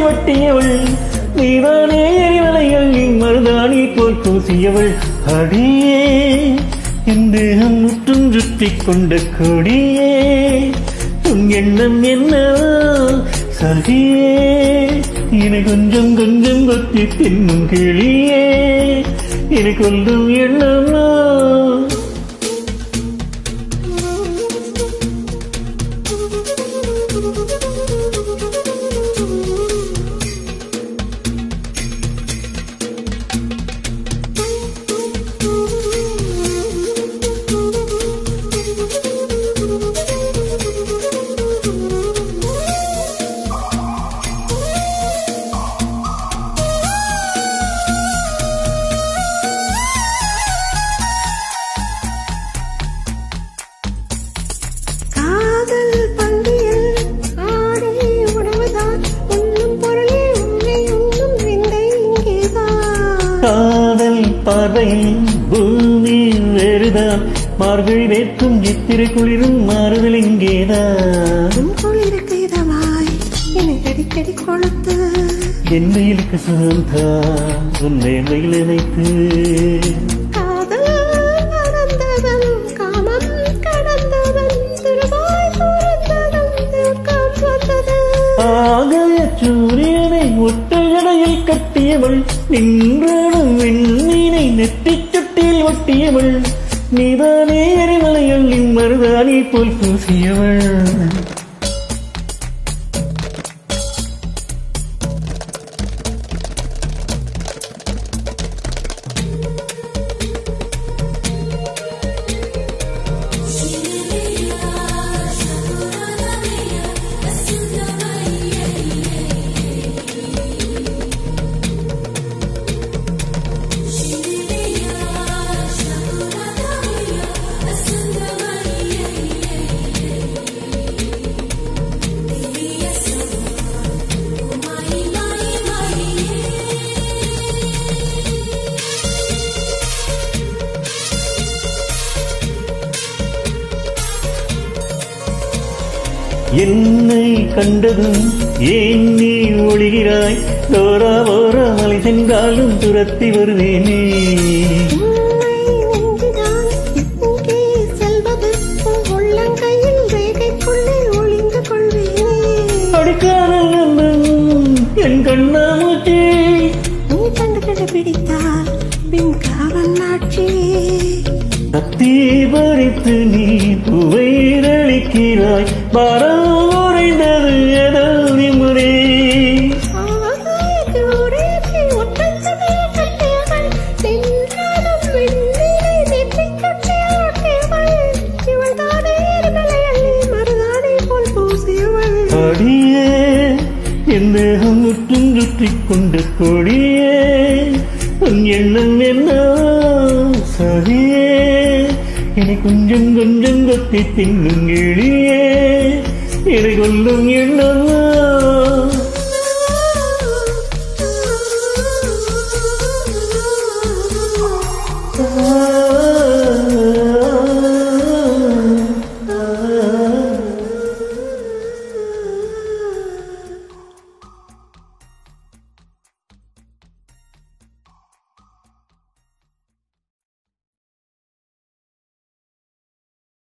வட்டியவள் நீதானே எரிமலைகள் மருதாணி போல் பூசியவள் அடியே இந்த முற்றும் சுற்றி கொண்ட கொடியே உன் எண்ணம் என்ன சகியே இனி கொஞ்சம் கொஞ்சம் கொத்தி தின்னும் கிளியே இனி கொல்லும் எண்ணமா காதல் பார்வையில் பூமி வேறுதான் மார்கழி வேற்றும் சித்திரை குளிரும் மாறுதல் இங்கேதான் அடிக்கடி கொளுத்து என் வெயிலுக்கு சுகந்தா உன் நேர்மையில் நினைத்து ஆகாய சூரியனை ஒட்டகடையில் கட்டியவள் நின்றாடும் வெண்ணீனை நெற்றிச் சுட்டியில் ஒட்டியவள் நீதானே எரிமலைகள் மருதாணி போல் பூசியவள் என்னை கண்டதும் ஏன் நீ ஒளிகிறாய் தோரா ஓரா மலை சென்றாலும் துரத்தி வருவேனே அடிக்காதல் என் கண்ணாமூச்சி நீ கண்டு பிடித்தால் பின் காவல் நாட்சி கத்தி பறித்து நீ பூவை அளிக்கிறாய் பாரம் உறைந்தது ஏதோ நிம்மதி அடியே என் தேகம் முற்றும் சுற்றி கொண்ட கொடியே உன் எண்ணம் என்ன சரியே இனி கொஞ்சம் கொஞ்சம் கொத்தி தின்னும் கிளியே இனி கொல்லும் எண்ணமா